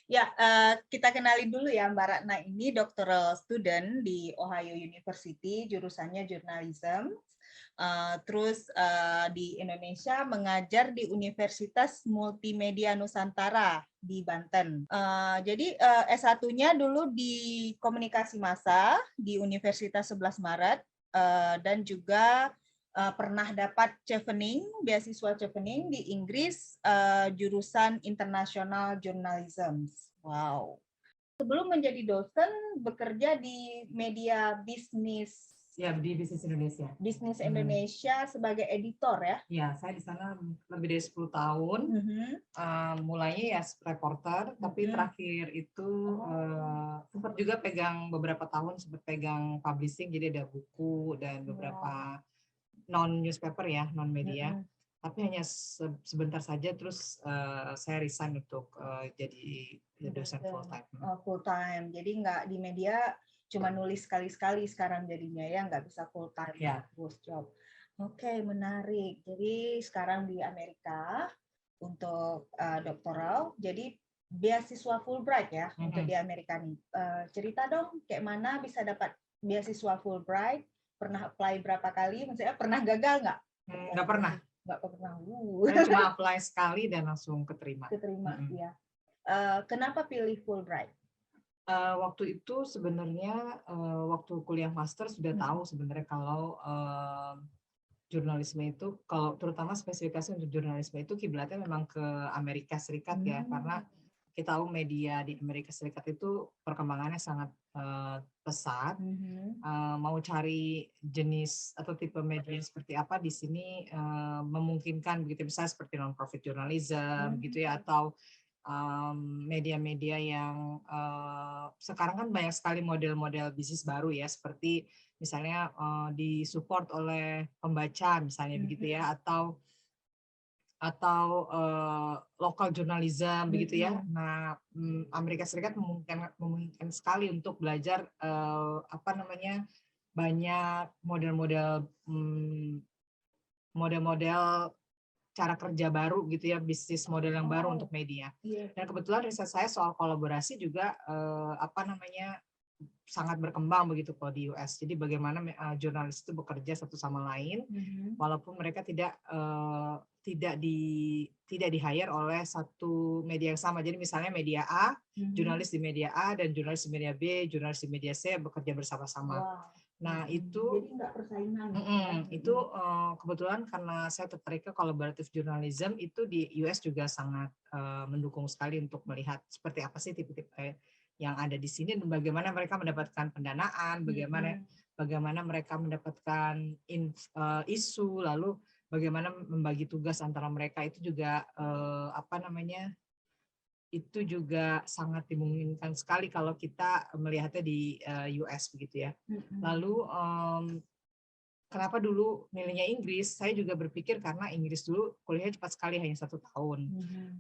Ya, kita kenalin dulu ya, Mbak Ratna ini doctoral student di Ohio University, jurusannya journalism. Terus di Indonesia mengajar di Universitas Multimedia Nusantara di Banten. Jadi S1-nya dulu di Komunikasi Massa di Universitas 11 Maret dan juga pernah dapat chevening, beasiswa chevening di Inggris, jurusan International Journalism. Wow. Sebelum menjadi dosen, bekerja di media bisnis. Ya, di Bisnis Indonesia. Bisnis Indonesia sebagai editor ya? Ya, saya di sana lebih dari 10 tahun. Mulainya ya reporter, tapi terakhir itu sempat juga pegang beberapa tahun, sempat pegang publishing, jadi ada buku dan beberapa non-newspaper ya, non-media. Tapi hanya sebentar saja, terus saya resign untuk jadi dosen full-time. Full-time, jadi nggak di media, cuma nulis sekali-sekali sekarang jadinya ya, nggak bisa full-time. Ya. Full job. Oke, menarik. Jadi sekarang di Amerika untuk doktoral, jadi beasiswa Fulbright ya untuk di Amerika nih. Cerita dong, kayak mana bisa dapat beasiswa Fulbright? Pernah apply berapa kali? Maksudnya pernah gagal nggak? Nggak pernah. Nggak pernah. Saya cuma apply sekali dan langsung keterima. Ya. Kenapa pilih Fulbright? Waktu itu sebenarnya waktu kuliah master sudah tahu sebenarnya kalau jurnalisme itu, kalau terutama spesifikasi untuk jurnalisme itu kiblatnya memang ke Amerika Serikat ya, karena kita tahu media di Amerika Serikat itu perkembangannya sangat pesat. Mau cari jenis atau tipe media seperti apa di sini memungkinkan begitu, misalnya seperti non-profit journalism gitu ya, atau media-media yang sekarang kan banyak sekali model-model bisnis baru ya, seperti misalnya disupport oleh pembaca misalnya begitu ya, atau local journalism begitu ya. Nah, Amerika Serikat memungkinkan sekali untuk belajar banyak model-model cara kerja baru gitu ya, bisnis model yang baru untuk media. Dan kebetulan riset saya soal kolaborasi juga sangat berkembang begitu kalau di US. Jadi bagaimana jurnalis itu bekerja satu sama lain, walaupun mereka tidak di-hire oleh satu media yang sama. Jadi misalnya media A, jurnalis di media A dan jurnalis di media B, jurnalis di media C bekerja bersama-sama. Nah, itu jadi nggak persaingan. Itu kebetulan karena saya tertarik ke collaborative journalism, itu di US juga sangat mendukung sekali untuk melihat seperti apa sih tipe-tipe yang ada di sini dan bagaimana mereka mendapatkan pendanaan, bagaimana mereka mendapatkan isu, lalu bagaimana membagi tugas antara mereka. Itu juga itu juga sangat dimungkinkan sekali kalau kita melihatnya di US begitu ya. Lalu kenapa dulu milihnya Inggris? Saya juga berpikir karena Inggris dulu kuliahnya cepat sekali, hanya 1 tahun.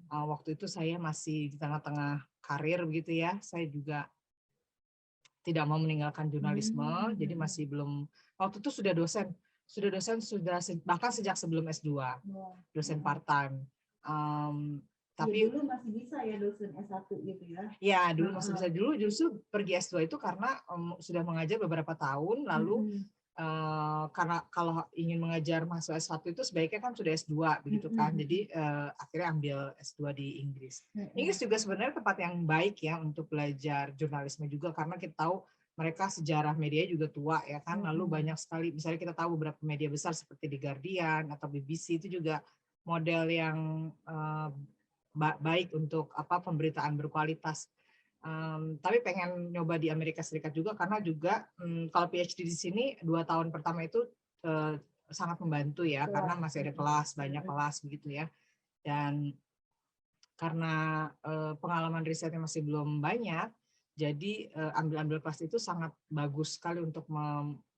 Waktu itu saya masih di tengah-tengah karir begitu ya. Saya juga tidak mau meninggalkan jurnalisme, jadi masih belum. Waktu itu sudah dosen bahkan sejak sebelum S2, dosen part-time. Tapi dulu masih bisa ya dosen S1 gitu ya? Ya, dulu masih bisa. Dulu justru pergi S2 itu karena sudah mengajar beberapa tahun, lalu karena kalau ingin mengajar mahasiswa S1 itu sebaiknya kan sudah S2 begitu kan. Jadi akhirnya ambil S2 di Inggris. Inggris juga sebenarnya tempat yang baik ya untuk belajar jurnalisme juga, karena kita tahu mereka sejarah media juga tua ya kan. Lalu banyak sekali, misalnya kita tahu beberapa media besar seperti The Guardian atau BBC itu juga model yang baik untuk pemberitaan berkualitas. Tapi pengen nyoba di Amerika Serikat juga, karena juga kalau PhD di sini 2 tahun pertama itu sangat membantu ya, karena masih ada kelas, banyak kelas begitu ya. Dan karena pengalaman risetnya masih belum banyak, jadi ambil kelas itu sangat bagus sekali untuk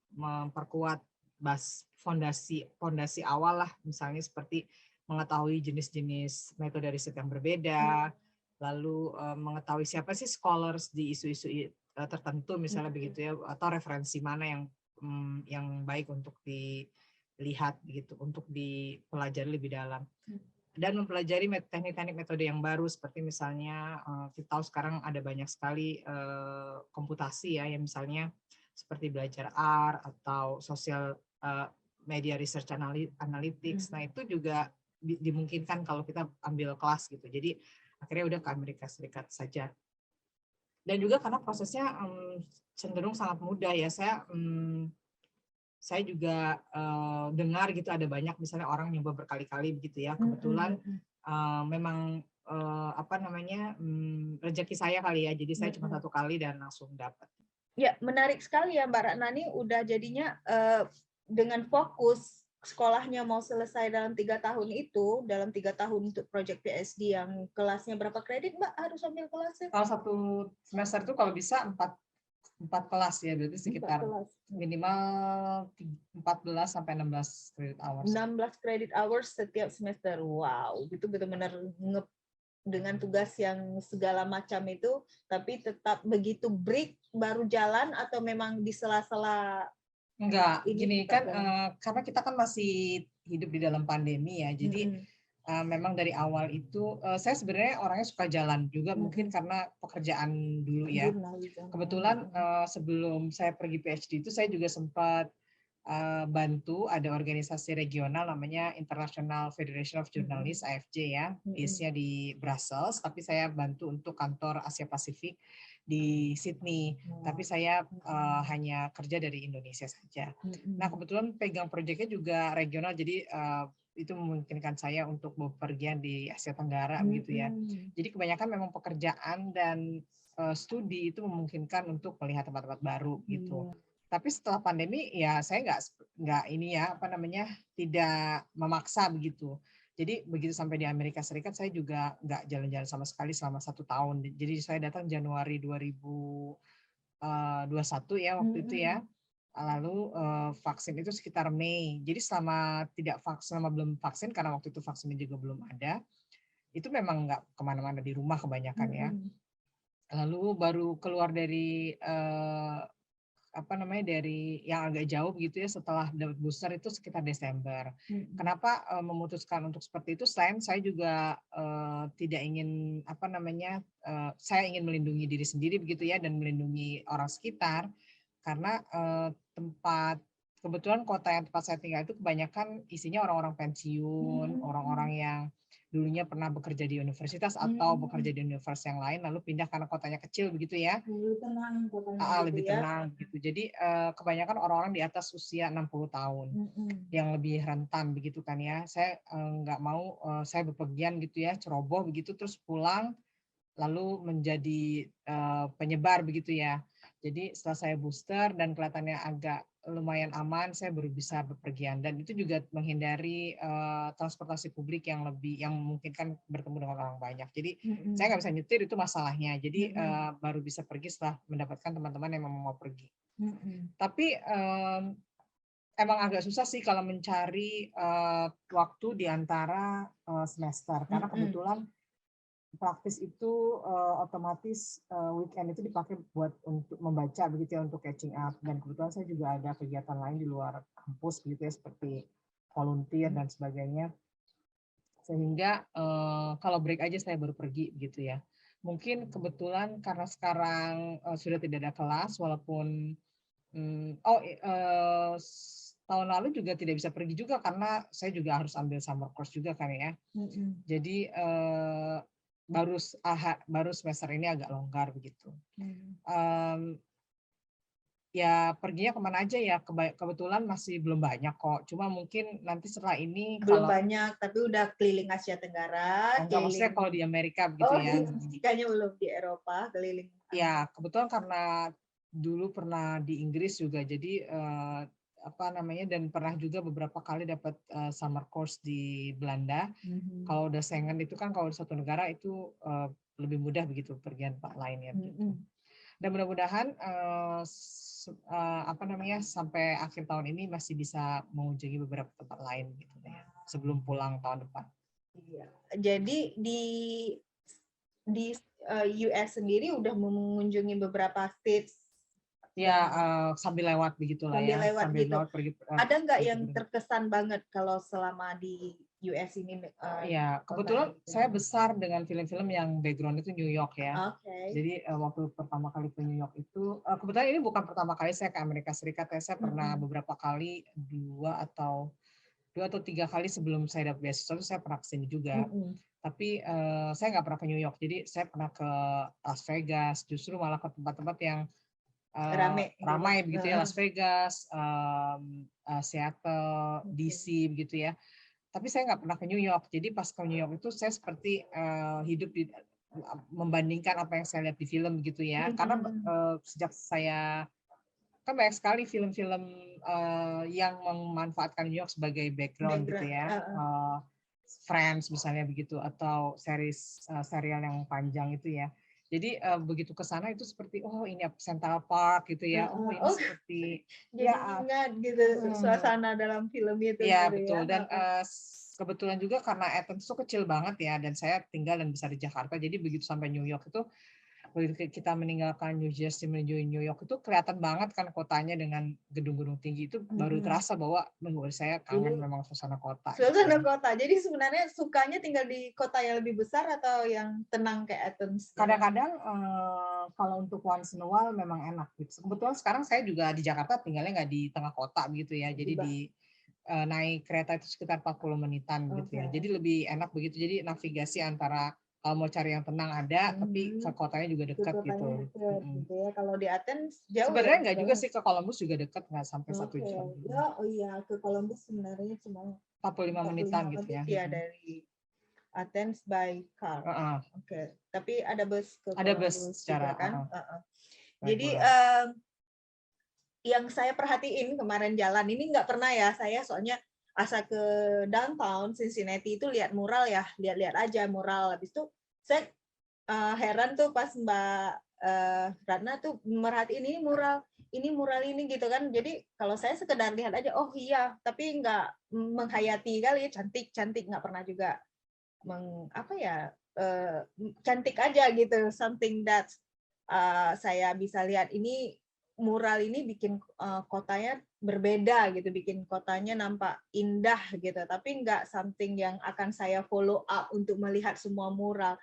memperkuat fondasi awal lah, misalnya seperti mengetahui jenis-jenis metode riset yang berbeda, lalu mengetahui siapa sih scholars di isu-isu tertentu misalnya begitu ya, atau referensi mana yang baik untuk dilihat gitu, untuk dipelajari lebih dalam. dan mempelajari teknik-teknik metode yang baru seperti misalnya kita tahu sekarang ada banyak sekali komputasi ya, yang misalnya seperti belajar R atau sosial media research analytics. Nah itu juga dimungkinkan kalau kita ambil kelas gitu. Jadi akhirnya udah ke Amerika Serikat saja. Dan juga karena prosesnya cenderung sangat mudah ya. Saya juga dengar gitu ada banyak misalnya orang nyoba berkali-kali begitu ya. Kebetulan memang rezeki saya kali ya. Jadi saya cuma 1 kali dan langsung dapat. Ya, menarik sekali ya Mbak Ratna, nih udah jadinya dengan fokus sekolahnya mau selesai dalam 3 tahun itu, dalam 3 tahun untuk project PhD yang kelasnya berapa kredit Mbak harus ambil kelasnya? Kalau 1 semester itu kalau bisa 4 kelas ya, berarti sekitar minimal 14 sampai 16 credit hours. 16 credit hours setiap semester. Wow, itu benar-benar dengan tugas yang segala macam itu, tapi tetap begitu break baru jalan atau memang di sela-sela? Enggak, gini kan karena kita kan masih hidup di dalam pandemi ya, jadi memang dari awal itu saya sebenarnya orangnya suka jalan juga, mungkin karena pekerjaan dulu ya. Kebetulan sebelum saya pergi PhD itu saya juga sempat bantu ada organisasi regional namanya International Federation of Journalists (IFJ) ya, base-nya di Brussels, tapi saya bantu untuk kantor Asia Pasifik di Sydney, tapi saya hanya kerja dari Indonesia saja. Nah kebetulan pegang proyeknya juga regional, jadi itu memungkinkan saya untuk bepergian di Asia Tenggara gitu ya. Jadi kebanyakan memang pekerjaan dan studi itu memungkinkan untuk melihat tempat-tempat baru gitu. Tapi setelah pandemi ya saya nggak ini ya tidak memaksa begitu. Jadi begitu sampai di Amerika Serikat saya juga nggak jalan-jalan sama sekali selama 1 tahun. Jadi saya datang Januari 2021 ya waktu itu ya. Lalu vaksin itu sekitar Mei. Jadi selama belum vaksin, karena waktu itu vaksinnya juga belum ada, itu memang nggak kemana-mana, di rumah kebanyakan ya. Lalu baru keluar dari dari yang agak jauh gitu ya setelah dapat booster itu sekitar Desember. Kenapa memutuskan untuk seperti itu? Selain saya juga tidak ingin saya ingin melindungi diri sendiri begitu ya, dan melindungi orang sekitar, karena kebetulan kota yang tempat saya tinggal itu kebanyakan isinya orang-orang pensiun, orang-orang yang dulunya pernah bekerja di universitas atau bekerja di universitas yang lain lalu pindah karena kotanya kecil begitu ya. Lebih tenang kotanya. Lebih tenang gitu. Jadi kebanyakan orang-orang di atas usia 60 tahun yang lebih rentan begitu kan ya. Saya nggak mau saya bepergian gitu ya, ceroboh begitu terus pulang lalu menjadi penyebar begitu ya. Jadi setelah saya booster dan kelihatannya agak lumayan aman, saya baru bisa bepergian, dan itu juga menghindari transportasi publik yang memungkinkan bertemu dengan orang banyak. Jadi saya nggak bisa nyetir, itu masalahnya. Jadi baru bisa pergi setelah mendapatkan teman-teman yang mau pergi. Tapi emang agak susah sih kalau mencari waktu di antara semester, karena kebetulan praktis itu otomatis weekend itu dipakai untuk membaca begitu ya, untuk catching up, dan kebetulan saya juga ada kegiatan lain di luar kampus begitu ya, seperti volunteer dan sebagainya, sehingga kalau break aja saya baru pergi gitu ya. Mungkin kebetulan karena sekarang sudah tidak ada kelas, walaupun tahun lalu juga tidak bisa pergi juga karena saya juga harus ambil summer course juga kan ya. Jadi baru semester ini agak longgar begitu. Ya perginya kemana aja ya, kebetulan masih belum banyak kok. Cuma mungkin nanti setelah ini belum banyak, tapi udah keliling Asia Tenggara. Maksudnya kalau di Amerika begitu ya. Kayaknya belum di Eropa keliling. Ya kebetulan karena dulu pernah di Inggris juga, jadi dan pernah juga beberapa kali dapat summer course di Belanda. Kalau udah Schengen itu kan, kalau di satu negara itu lebih mudah begitu pergian lainnya. Dan mudah-mudahan sampai akhir tahun ini masih bisa mengunjungi beberapa tempat lain gitu ya, sebelum pulang tahun depan. Jadi di US sendiri udah mengunjungi beberapa states. Ya, sambil lewat begitulah ya. Sambil lewat gitu. Ada nggak yang terkesan banget kalau selama di US ini. Ya, kebetulan saya besar dengan film-film yang background itu New York ya. Jadi waktu pertama kali ke New York itu, kebetulan ini bukan pertama kali saya ke Amerika Serikat ya. Saya pernah beberapa kali, dua atau 3 kali sebelum saya dapat beasiswa saya pernah ke sini juga. Tapi saya nggak pernah ke New York. Jadi saya pernah ke Las Vegas, justru malah ke tempat-tempat yang ramai begitu ya, Las Vegas, Seattle, DC begitu ya. Tapi saya nggak pernah ke New York. Jadi pas ke New York itu saya seperti hidup di membandingkan apa yang saya lihat di film gitu ya. Karena sejak saya kan banyak sekali film-film yang memanfaatkan New York sebagai background gitu ya. Friends misalnya begitu, atau serial yang panjang itu ya. Jadi begitu ke sana itu seperti ini Central Park gitu ya. Ini seperti jadi ingat gitu suasana dalam film itu. Iya betul. Dan kebetulan juga karena Athens itu kecil banget ya, dan saya tinggal dan besar di Jakarta. Jadi begitu sampai New York itu, begitu kita meninggalkan New Jersey menuju New York itu kelihatan banget kan kotanya dengan gedung-gedung tinggi itu. Baru terasa bahwa menurut saya kangen memang suasana kota. Suasana kota. Jadi sebenarnya sukanya tinggal di kota yang lebih besar atau yang tenang kayak Athens? Kadang-kadang kalau untuk once in a while memang enak gitu. Kebetulan sekarang saya juga di Jakarta tinggalnya nggak di tengah kota begitu ya. Jadi naik kereta itu sekitar 40 menitan gitu ya. Jadi lebih enak begitu. Jadi navigasi antara kalau mau cari yang tenang ada, tapi ke kotanya juga dekat gitu. Gitu ya. Kalau di Athens jauh. Sebenarnya nggak juga sih, ke Columbus juga dekat, nggak sampai 1 jam. Iya, ke Columbus sebenarnya cuma 45 menitan gitu ya. Iya, dari Athens by car. Tapi ada bus ke Columbus. Ada bus secara kan. Jadi yang saya perhatiin kemarin jalan ini nggak pernah ya saya, soalnya asa ke downtown Cincinnati itu lihat mural ya, lihat aja mural. Habis itu saya heran tuh pas Mbak Ratna tuh merhatiin ini mural ini gitu kan. Jadi kalau saya sekedar lihat aja, oh iya, tapi nggak menghayati kali, cantik nggak pernah juga cantik aja gitu, something that saya bisa lihat ini mural ini bikin kotanya berbeda gitu, bikin kotanya nampak indah gitu, tapi nggak something yang akan saya follow up untuk melihat semua mural.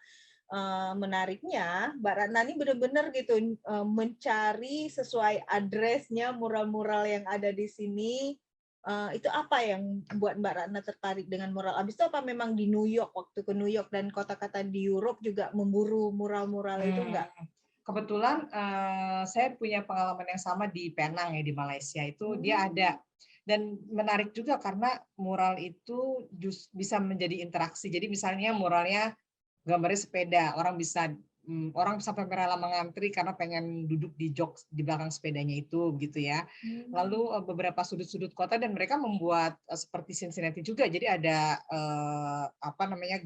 Menariknya Mbak Ratna ini benar-benar gitu mencari sesuai addressnya mural-mural yang ada di sini. Itu apa yang buat Mbak Ratna tertarik dengan mural? Abis itu apa memang di New York, waktu ke New York dan kota-kota di Europe juga memburu mural-mural itu enggak? Kebetulan saya punya pengalaman yang sama di Penang ya, di Malaysia itu dia ada. Dan menarik juga karena mural itu bisa menjadi interaksi. Jadi misalnya muralnya gambarnya sepeda, orang sampai rela mengantri karena pengen duduk di jok di belakang sepedanya itu gitu ya. Lalu beberapa sudut-sudut kota, dan mereka membuat seperti Cincinnati juga. Jadi ada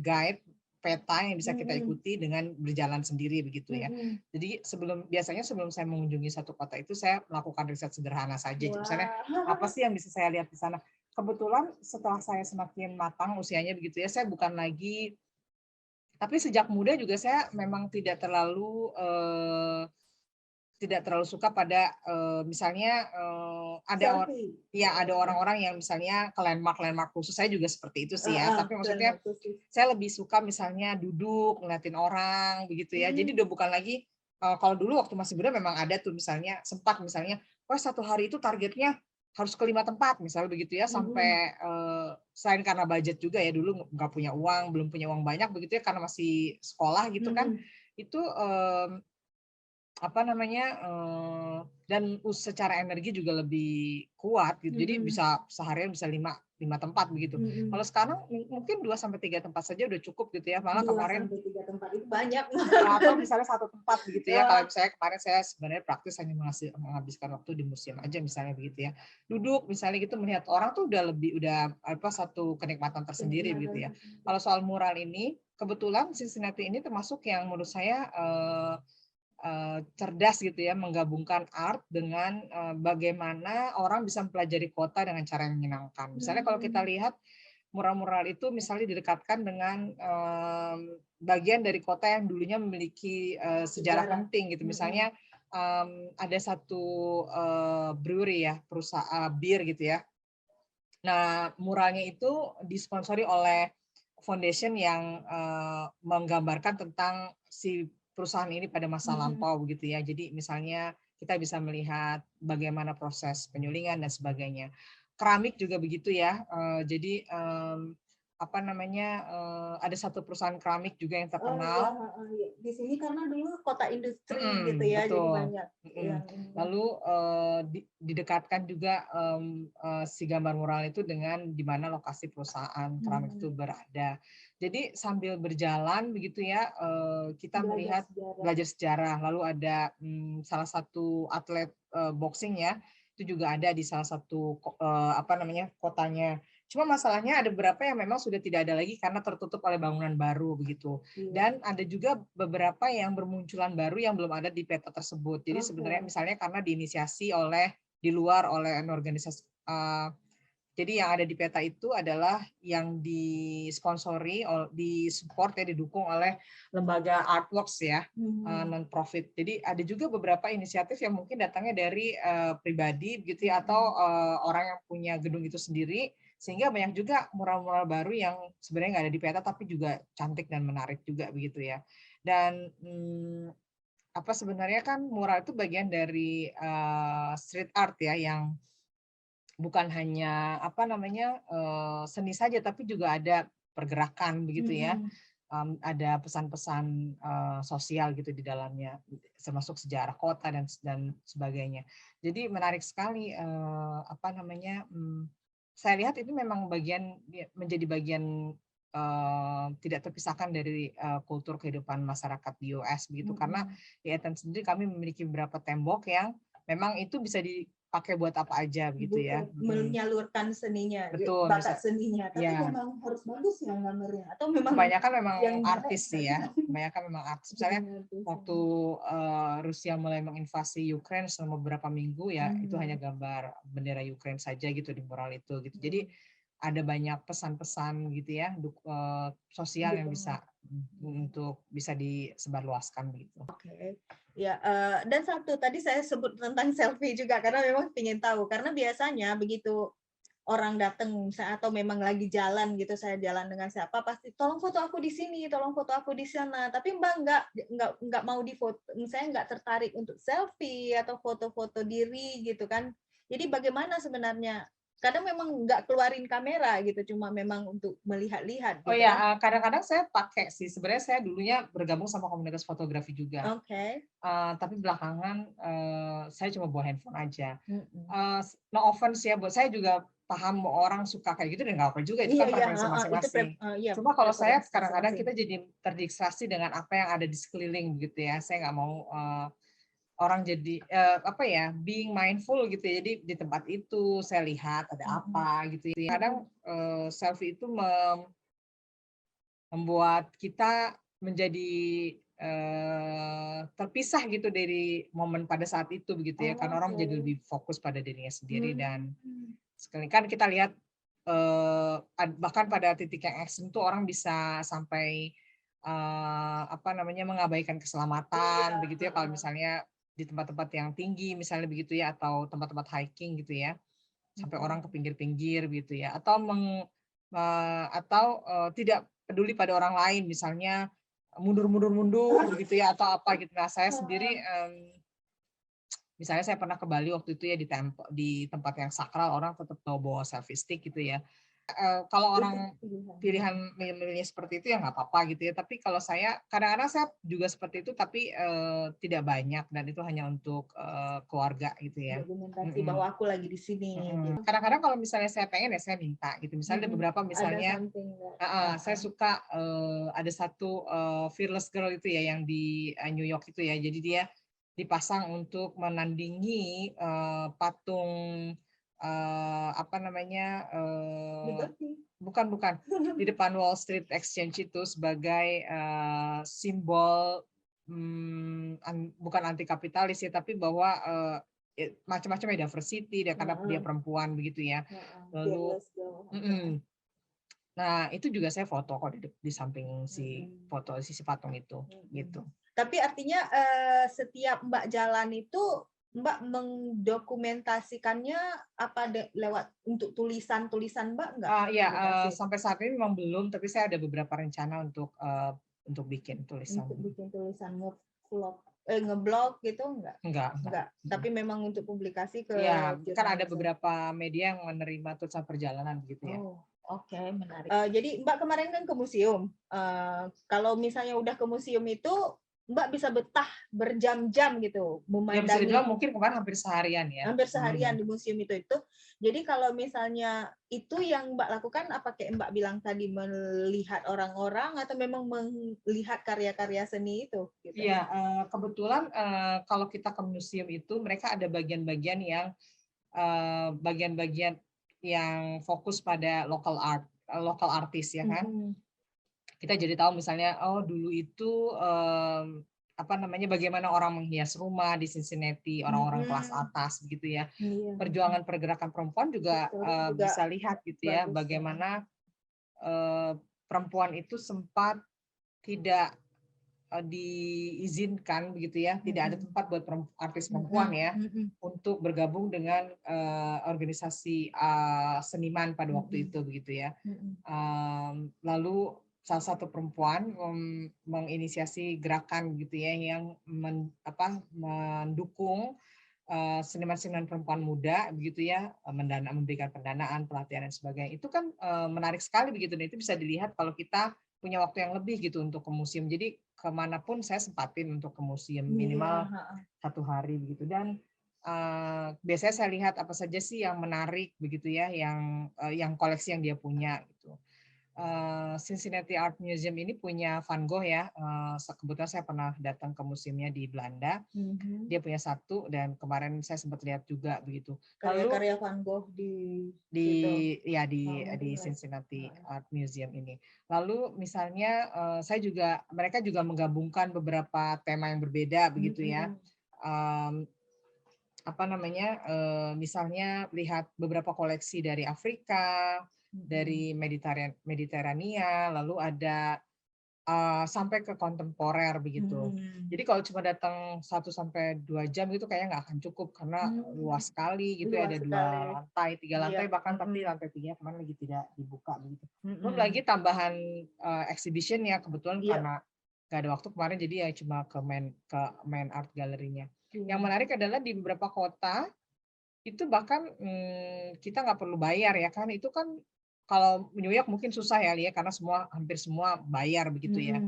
guide peta yang bisa kita ikuti dengan berjalan sendiri begitu ya. Jadi biasanya sebelum saya mengunjungi satu kota itu saya melakukan riset sederhana saja. Misalnya apa sih yang bisa saya lihat di sana. Kebetulan setelah saya semakin matang usianya begitu ya, saya bukan lagi, tapi sejak muda juga saya memang tidak terlalu suka pada misalnya ada orang-orang yang misalnya ke landmark khusus. Saya juga seperti itu sih ya, tapi maksudnya saya lebih suka misalnya duduk ngeliatin orang begitu ya. Jadi udah bukan lagi kalau dulu waktu masih muda memang ada tuh misalnya sempat misalnya satu hari itu targetnya harus ke 5 tempat misalnya begitu ya, sampai selain karena budget juga ya, dulu nggak punya uang, belum punya uang banyak begitu ya karena masih sekolah gitu kan. Itu dan secara energi juga lebih kuat gitu. Jadi bisa seharian bisa 5 tempat begitu. Kalau sekarang mungkin 2-3 tempat saja udah cukup gitu ya. Malah kemarin 2-3 tempat itu banyak. Atau misalnya 1 tempat begitu ya. Kalau misalnya kemarin saya sebenarnya praktis hanya menghabiskan waktu di museum aja misalnya begitu ya. Duduk misalnya gitu melihat orang tuh udah satu kenikmatan tersendiri begitu ya. Kalau soal mural ini, kebetulan Cincinnati ini termasuk yang menurut saya cerdas gitu ya, menggabungkan art dengan bagaimana orang bisa mempelajari kota dengan cara yang menyenangkan. Misalnya kalau kita lihat mural-mural itu misalnya didekatkan dengan bagian dari kota yang dulunya memiliki sejarah penting gitu. Misalnya ada satu brewery ya, perusahaan bir gitu ya, Nah, muralnya itu disponsori oleh foundation yang menggambarkan tentang si perusahaan ini pada masa lampau begitu ya. Jadi misalnya kita bisa melihat bagaimana proses penyulingan dan sebagainya. Keramik juga begitu ya. Jadi apa namanya, ada satu perusahaan keramik juga yang Oh iya, terkenal. iya. Di sini karena dulu kota industri gitu ya, jadi Betul. banyak yang ini. Lalu didekatkan juga si gambar mural itu dengan di mana lokasi perusahaan keramik itu berada. Jadi sambil berjalan begitu ya, kita melihat belajar sejarah. Lalu ada salah satu atlet boxing ya, itu juga ada di salah satu apa namanya kotanya. Cuma masalahnya ada beberapa yang memang sudah tidak ada lagi karena tertutup oleh bangunan baru begitu. Dan ada juga beberapa yang bermunculan baru yang belum ada di peta tersebut. Jadi sebenarnya misalnya karena diinisiasi oleh di luar oleh organisasi. Jadi yang ada di peta itu adalah yang disponsori, disupport ya, didukung oleh lembaga artworks ya, non profit. Jadi ada juga beberapa inisiatif yang mungkin datangnya dari pribadi begitu ya, atau orang yang punya gedung itu sendiri, sehingga banyak juga mural-mural baru yang sebenarnya nggak ada di peta tapi juga cantik dan menarik juga begitu ya. Dan apa sebenarnya kan mural itu bagian dari street art ya, yang bukan hanya apa namanya seni saja tapi juga ada pergerakan begitu ya. Ada pesan-pesan sosial gitu di dalamnya, termasuk sejarah kota dan sebagainya. Jadi menarik sekali apa namanya, saya lihat itu memang menjadi bagian tidak terpisahkan dari kultur kehidupan masyarakat di US begitu, karena di Athens sendiri kami memiliki beberapa tembok yang memang itu bisa dipakai buat apa aja begitu ya. Menyalurkan seninya, Betul, bakat seninya. Tapi ya, memang harus bagus ya gambarnya. Atau memang kebanyakan memang yang artis sih ya. Kebanyakan memang artis. Misalnya waktu Rusia mulai menginvasi Ukraine selama beberapa minggu ya, itu hanya gambar bendera Ukraine saja gitu di mural itu gitu. Jadi ada banyak pesan-pesan gitu ya, sosial yang bisa untuk bisa disebarluaskan begitu. Oke. Ya, dan satu tadi saya sebut tentang selfie juga karena memang ingin tahu, karena biasanya begitu orang datang atau memang lagi jalan gitu, saya jalan dengan siapa pasti tolong foto aku di sini, tolong foto aku di sana. Tapi Mbak nggak mau difoto, saya nggak tertarik untuk selfie atau foto-foto diri gitu kan. Jadi bagaimana sebenarnya? Kadang memang nggak keluarin kamera gitu, cuma memang untuk melihat-lihat Oh gitu kan. ya, kadang-kadang saya pakai sih. Sebenarnya saya dulunya bergabung sama komunitas fotografi juga. Oke. Tapi belakangan saya cuma bawa handphone aja. No offense ya, buat saya juga paham orang suka kayak gitu dan nggak apa juga, itu Iya kan iya, preferensi itu masing-masing. iya, Cuma kalau saya preferensi kadang-kadang masing-masing. kita jadi terdistraksi dengan apa yang ada di sekeliling gitu ya. Saya nggak mau orang jadi apa ya, being mindful gitu ya. Jadi di tempat itu saya lihat ada apa gitu ya. Kadang selfie itu membuat kita menjadi terpisah gitu dari momen pada saat itu begitu ya, karena orang menjadi lebih fokus pada dirinya sendiri. Dan sekali kan kita lihat bahkan pada titik yang ekstrim tuh orang bisa sampai apa namanya mengabaikan keselamatan begitu ya, kalau misalnya di tempat-tempat yang tinggi misalnya begitu ya, atau tempat-tempat hiking gitu ya, sampai orang ke pinggir-pinggir gitu ya, atau tidak peduli pada orang lain, misalnya mundur begitu ya, atau apa gitu. Nah, saya sendiri misalnya saya pernah ke Bali waktu itu ya, di tempat yang sakral orang tetap bawa selfie stick gitu ya. Kalau orang pilihan milihnya seperti itu ya nggak apa-apa gitu ya. Tapi kalau saya kadang-kadang saya juga seperti itu, tapi tidak banyak, dan itu hanya untuk keluarga gitu ya. Dokumentasi bahwa aku lagi di sini. Gitu. Kadang-kadang kalau misalnya saya pengen ya saya minta gitu. Misalnya ada beberapa, misalnya saya suka ada satu Fearless Girl itu ya yang di New York itu ya. Jadi dia dipasang untuk menandingi patung apa namanya bukan di depan Wall Street Exchange itu sebagai simbol bukan anti kapitalis ya, tapi bahwa macam-macam diversity dia karena dia perempuan begitu ya. Lalu nah itu juga saya foto kok di samping sisi patung itu gitu. Tapi artinya setiap Mbak jalan itu Mbak mendokumentasikannya apa lewat untuk tulisan-tulisan Mbak nggak? Ya, Publikasi sampai saat ini memang belum, tapi saya ada beberapa rencana untuk bikin tulisan. untuk bikin tulisan vlog, ngeblog gitu enggak? Enggak. Enggak. Tapi memang untuk publikasi ke Ya, kan ada jurnalisme. beberapa media yang menerima tulisan perjalanan gitu ya. Oh, oke, menarik. Jadi Mbak kemarin kan ke museum. Kalau misalnya udah ke museum itu Mbak bisa betah berjam-jam gitu Ya bisa memandangi. dibilang mungkin kemarin hampir seharian ya. Hampir seharian di museum itu. Jadi kalau misalnya itu yang Mbak lakukan, apa kayak Mbak bilang tadi, melihat orang-orang atau memang melihat karya-karya seni itu? Gitu. Iya, kebetulan kalau kita ke museum itu mereka ada bagian-bagian yang fokus pada local artist ya kan. Kita jadi tahu misalnya, oh dulu itu bagaimana orang menghias rumah di Cincinnati, orang-orang kelas atas begitu ya. Perjuangan pergerakan perempuan juga bisa lihat gitu ya, bagaimana perempuan itu sempat tidak diizinkan begitu ya, tidak ada tempat buat artis perempuan ya untuk bergabung dengan organisasi seniman pada waktu itu begitu ya. Lalu salah satu perempuan menginisiasi gerakan gitu ya yang mendukung seniman-seniman perempuan muda begitu ya, memberikan pendanaan, pelatihan dan sebagainya. Itu kan menarik sekali begitu. Dan itu bisa dilihat kalau kita punya waktu yang lebih gitu untuk ke museum. Jadi kemanapun saya sempatin untuk ke museum minimal 1 hari begitu. Dan biasanya saya lihat apa saja sih yang menarik begitu ya, yang koleksi yang dia punya gitu. Cincinnati Art Museum ini punya Van Gogh ya. Kebetulan saya pernah datang ke museumnya di Belanda. Dia punya 1 dan kemarin saya sempat lihat juga begitu. Karya-karya Van Gogh di Cincinnati Art Museum ini. Lalu misalnya mereka juga menggabungkan beberapa tema yang berbeda begitu ya. Misalnya lihat beberapa koleksi dari Afrika, dari Mediterania, lalu ada sampai ke kontemporer begitu. Jadi kalau cuma datang 1-2 jam gitu kayaknya nggak akan cukup karena luas sekali gitu ya, ada 2 lantai, 3 lantai bahkan, tapi lantai 3 kemarin lagi tidak dibuka begitu. Belum lagi tambahan exhibition ya, kebetulan karena nggak ada waktu kemarin jadi ya cuma ke main art gallery-nya. Yang menarik adalah di beberapa kota itu bahkan kita nggak perlu bayar ya kan, itu kan kalau New York mungkin susah ya karena hampir semua bayar begitu ya.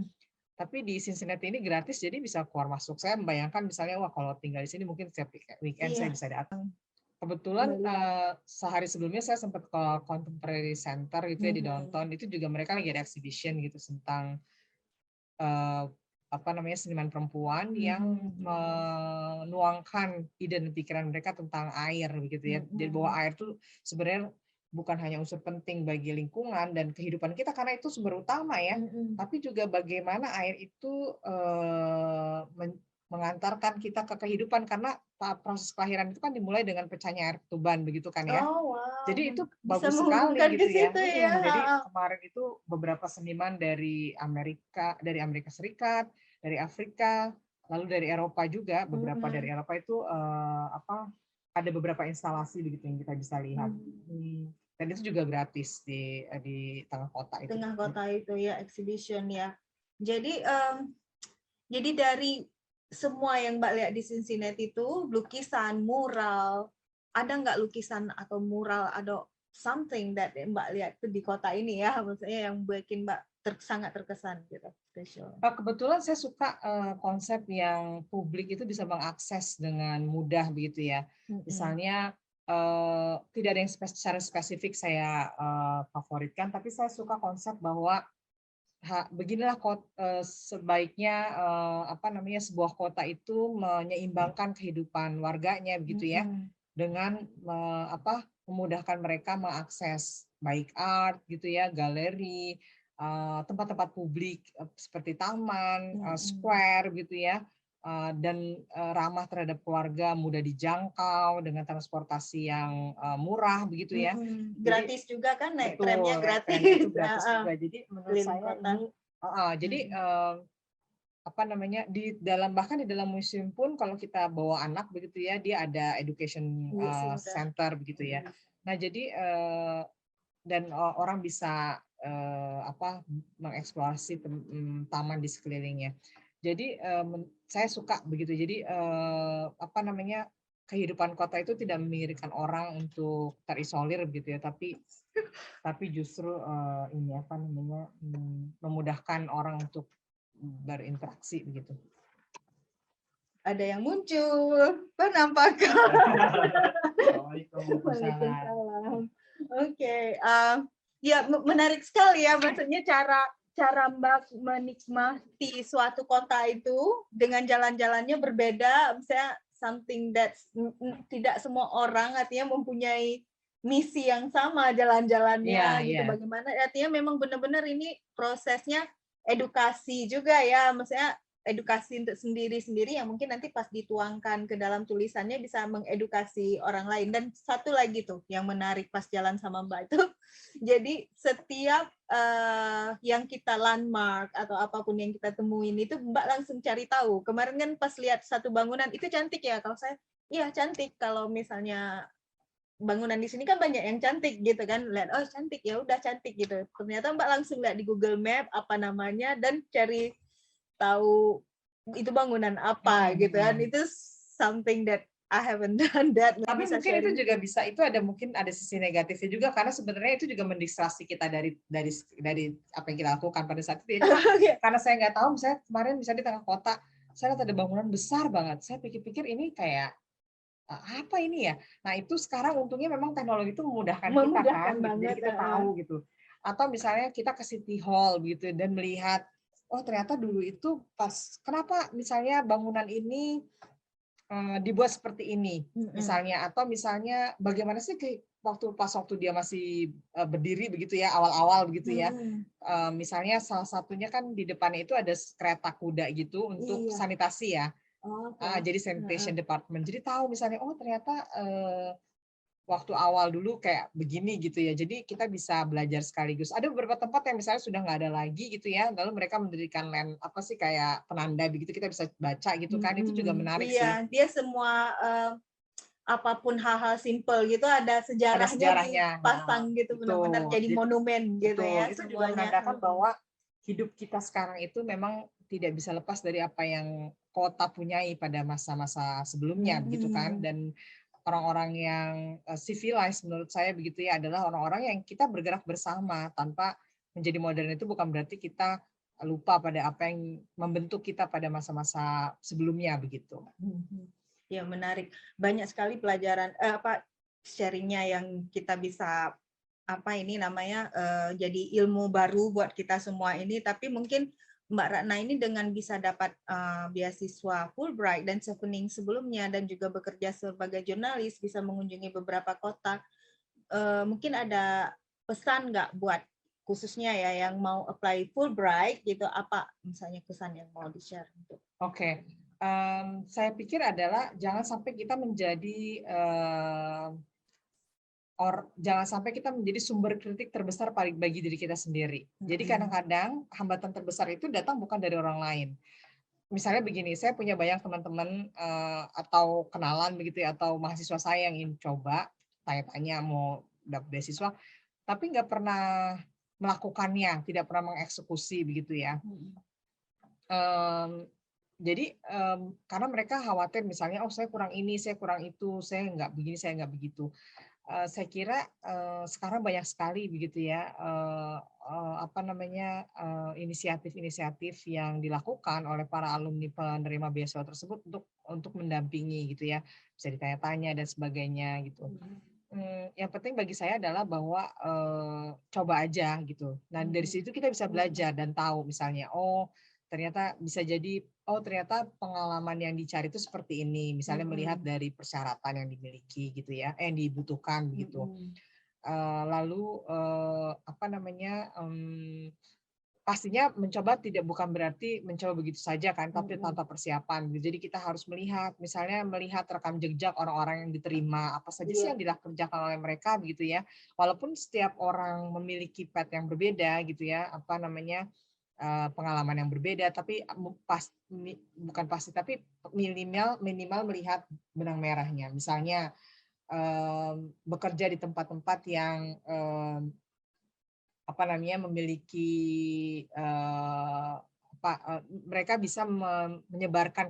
Tapi di Cincinnati ini gratis, jadi bisa keluar masuk. Saya membayangkan misalnya, wah kalau tinggal di sini mungkin setiap weekend saya bisa datang. Kebetulan sehari sebelumnya saya sempat ke Contemporary Center gitu ya di downtown, itu juga mereka lagi ada exhibition gitu tentang seniman perempuan yang menuangkan ide dan pikiran mereka tentang air begitu ya. Jadi bahwa air itu sebenarnya bukan hanya unsur penting bagi lingkungan dan kehidupan kita karena itu sumber utama ya, tapi juga bagaimana air itu mengantarkan kita ke kehidupan karena proses kelahiran itu kan dimulai dengan pecahnya air ketuban begitu kan ya. Oh, wow. Jadi itu Bisa bagus sekali gitu ya. ya. Jadi kemarin itu beberapa seniman dari Amerika Serikat, dari Afrika, lalu dari Eropa juga, beberapa dari Eropa itu ada beberapa instalasi begitu yang kita bisa lihat. Dan itu juga gratis di tengah kota itu. Tengah kota itu ya, exhibition ya. Jadi dari semua yang Mbak lihat di Cincinnati itu, lukisan, mural, ada nggak lukisan atau mural, ada something that Mbak lihat itu di kota ini ya, maksudnya yang bikin Mbak sangat terkesan gitu, special. Kebetulan saya suka konsep yang publik itu bisa mengakses dengan mudah begitu ya. Misalnya tidak ada yang secara spesifik saya favoritkan, tapi saya suka konsep bahwa beginilah sebaiknya sebuah kota itu menyeimbangkan kehidupan warganya begitu ya, dengan memudahkan mereka mengakses baik art gitu ya, galeri, tempat-tempat publik seperti taman, square gitu ya, dan ramah terhadap keluarga, mudah dijangkau dengan transportasi yang murah begitu ya. Gratis jadi, juga kan naik tramnya gratis. Itu gratis juga. Jadi menurut saya ini apa namanya, di dalam, bahkan di dalam museum pun kalau kita bawa anak begitu ya, dia ada education center begitu ya. Nah jadi dan orang bisa apa, mengeksplorasi taman di sekelilingnya. Jadi saya suka begitu. Jadi apa namanya, kehidupan kota itu tidak menginginkan orang untuk terisolir begitu ya, tapi justru ini apa namanya, memudahkan orang untuk berinteraksi begitu. Ada yang muncul, penampakan. Waalaikumsalam. Oke, ya menarik sekali ya, maksudnya cara Mbak menikmati suatu kota itu dengan jalan-jalannya berbeda, misalnya something that tidak semua orang artinya mempunyai misi yang sama jalan-jalannya gitu. Bagaimana artinya memang benar-benar ini prosesnya edukasi juga ya, maksudnya edukasi untuk sendiri-sendiri yang mungkin nanti pas dituangkan ke dalam tulisannya bisa mengedukasi orang lain. Dan satu lagi tuh yang menarik pas jalan sama Mbak itu, jadi setiap yang kita landmark atau apapun yang kita temuin itu Mbak langsung cari tahu. Kemarin kan pas lihat satu bangunan itu cantik ya, kalau saya iya cantik, kalau misalnya bangunan di sini kan banyak yang cantik gitu kan, lihat oh cantik ya udah cantik gitu. Ternyata Mbak langsung lihat di Google Map apa namanya dan cari tahu itu bangunan apa gitu kan. Itu something that I haven't done that. Tapi mungkin itu juga bisa, itu mungkin ada sisi negatifnya juga, karena sebenarnya itu juga mendistraksi kita dari apa yang kita lakukan pada saat itu ya. Karena saya nggak tahu, misalnya kemarin misalnya di tengah kota saya lihat ada bangunan besar banget, saya pikir-pikir ini kayak apa ini ya. Nah itu sekarang untungnya memang teknologi itu memudahkan kita kan, jadi kita tahu gitu. Atau misalnya kita ke City Hall gitu dan melihat, oh ternyata dulu itu pas, kenapa misalnya bangunan ini dibuat seperti ini misalnya, atau misalnya bagaimana sih waktu dia masih berdiri begitu ya, awal-awal begitu ya. Misalnya salah satunya kan di depannya itu ada kereta kuda gitu untuk sanitasi ya. Jadi sanitation department. Jadi tahu misalnya, oh ternyata waktu awal dulu kayak begini gitu ya. Jadi kita bisa belajar sekaligus. Ada beberapa tempat yang misalnya sudah nggak ada lagi gitu ya, lalu mereka mendirikan apa sih kayak penanda begitu, kita bisa baca gitu kan. Itu juga menarik sih. Iya, dia semua apapun hal-hal simple gitu ada sejarahnya dipasang gitu, benar-benar jadi monumen gitu ya. Itu juga menandakan bahwa hidup kita sekarang itu memang tidak bisa lepas dari apa yang kota punyai pada masa-masa sebelumnya begitu kan. Dan orang-orang yang civilized menurut saya begitu ya adalah orang-orang yang kita bergerak bersama. Tanpa menjadi modern itu bukan berarti kita lupa pada apa yang membentuk kita pada masa-masa sebelumnya begitu. Ya menarik, banyak sekali pelajaran sharingnya yang kita bisa jadi ilmu baru buat kita semua ini. Tapi mungkin Mbak Ratna ini dengan bisa dapat beasiswa Fulbright dan Chevening sebelumnya dan juga bekerja sebagai jurnalis, bisa mengunjungi beberapa kota, mungkin ada pesan nggak buat khususnya ya yang mau apply Fulbright gitu, apa misalnya pesan yang mau di-share? Oke. Saya pikir adalah jangan sampai kita menjadi jangan sampai kita menjadi sumber kritik terbesar bagi diri kita sendiri. Jadi kadang-kadang hambatan terbesar itu datang bukan dari orang lain. Misalnya begini, saya punya banyak teman-teman atau kenalan begitu ya, atau mahasiswa saya yang ingin coba tanya-tanya mau dapat beasiswa, tapi nggak pernah melakukannya, tidak pernah mengeksekusi begitu ya. Jadi karena mereka khawatir misalnya, oh saya kurang ini, saya kurang itu, saya nggak begini, saya nggak begitu. Saya kira sekarang banyak sekali begitu ya inisiatif-inisiatif yang dilakukan oleh para alumni penerima beasiswa tersebut untuk mendampingi gitu ya, bisa ditanya-tanya dan sebagainya gitu. Yang penting bagi saya adalah bahwa coba aja gitu. Nah dari situ kita bisa belajar dan tahu misalnya, oh ternyata bisa jadi, oh ternyata pengalaman yang dicari itu seperti ini. Misalnya melihat dari persyaratan yang dimiliki gitu ya, yang dibutuhkan gitu. Lalu pastinya mencoba bukan berarti mencoba begitu saja kan, tapi tanpa persiapan. Jadi kita harus melihat rekam jejak orang-orang yang diterima, apa saja sih yang dikerjakan oleh mereka begitu ya. Walaupun setiap orang memiliki path yang berbeda gitu ya, pengalaman yang berbeda, tapi bukan pasti, tapi minimal melihat benang merahnya. Misalnya bekerja di tempat-tempat yang memiliki mereka bisa menyebarkan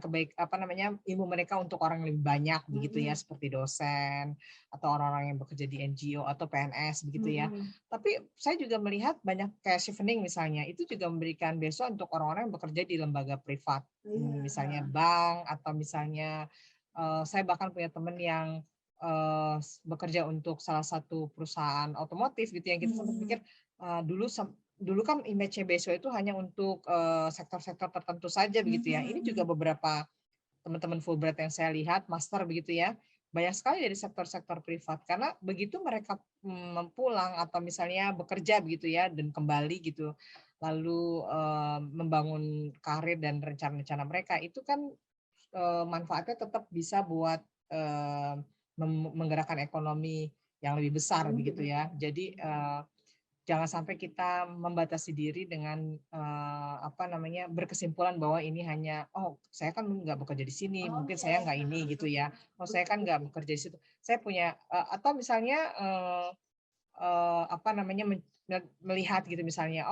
ilmu mereka untuk orang yang lebih banyak begitu ya, seperti dosen atau orang-orang yang bekerja di NGO atau PNS begitu ya. Tapi saya juga melihat banyak kayak Chevening misalnya, itu juga memberikan beasiswa untuk orang-orang yang bekerja di lembaga privat, misalnya bank, atau misalnya saya bahkan punya teman yang bekerja untuk salah satu perusahaan otomotif gitu, yang kita sempat pikir dulu kan image-nya beasiswa itu hanya untuk sektor-sektor tertentu saja begitu ya. Ini juga beberapa teman-teman Fulbright yang saya lihat, master begitu ya, banyak sekali dari sektor-sektor privat, karena begitu mereka pulang atau misalnya bekerja begitu ya dan kembali gitu, lalu membangun karir dan rencana-rencana mereka, itu kan manfaatnya tetap bisa buat menggerakkan ekonomi yang lebih besar begitu ya. Jadi jangan sampai kita membatasi diri dengan berkesimpulan bahwa ini hanya saya kan nggak bekerja di sini, mungkin saya nggak ini gitu ya. Saya kan nggak bekerja di situ. Saya punya atau misalnya melihat gitu misalnya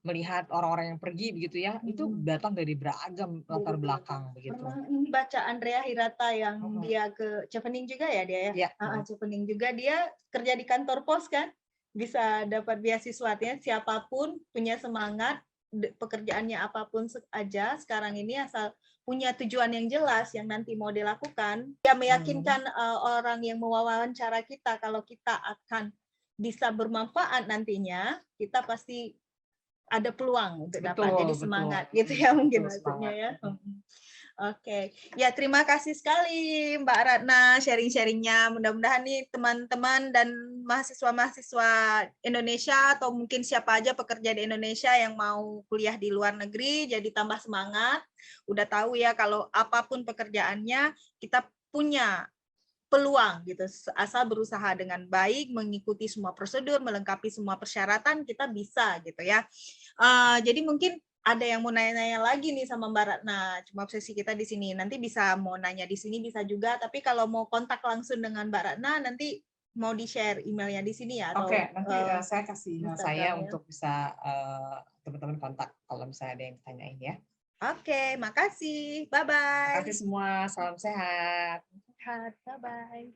melihat orang-orang yang pergi begitu ya, itu datang dari beragam latar belakang begitu. Pernah ini baca Andrea Hirata yang dia ke Chevening juga ya dia ya? Chevening juga, dia kerja di kantor pos kan, bisa dapat beasiswa. Artinya siapapun punya semangat, pekerjaannya apapun aja sekarang ini, asal punya tujuan yang jelas yang nanti mau dilakukan, ya meyakinkan orang yang mewawancara kita kalau kita akan bisa bermanfaat nantinya, kita pasti ada peluang untuk dapat, jadi semangat gitu ya mungkin maksudnya ya. Oke, ya terima kasih sekali Mbak Ratna sharing-sharingnya. Mudah-mudahan nih teman-teman dan mahasiswa-mahasiswa Indonesia atau mungkin siapa aja pekerja di Indonesia yang mau kuliah di luar negeri jadi tambah semangat. Udah tahu ya kalau apapun pekerjaannya kita punya peluang gitu, asal berusaha dengan baik, mengikuti semua prosedur, melengkapi semua persyaratan, kita bisa gitu ya. Jadi mungkin ada yang mau nanya-nanya lagi nih sama Mbak Ratna, cuma sesi kita di sini. Nanti bisa mau nanya di sini bisa juga, tapi kalau mau kontak langsung dengan Mbak Ratna nanti mau di-share emailnya di sini ya? Oke, nanti saya kasih email saya untuk bisa teman-teman kontak kalau misalnya ada yang ditanyain ya. Oke, makasih. Bye-bye. Terima kasih semua, salam sehat. Sehat, bye-bye.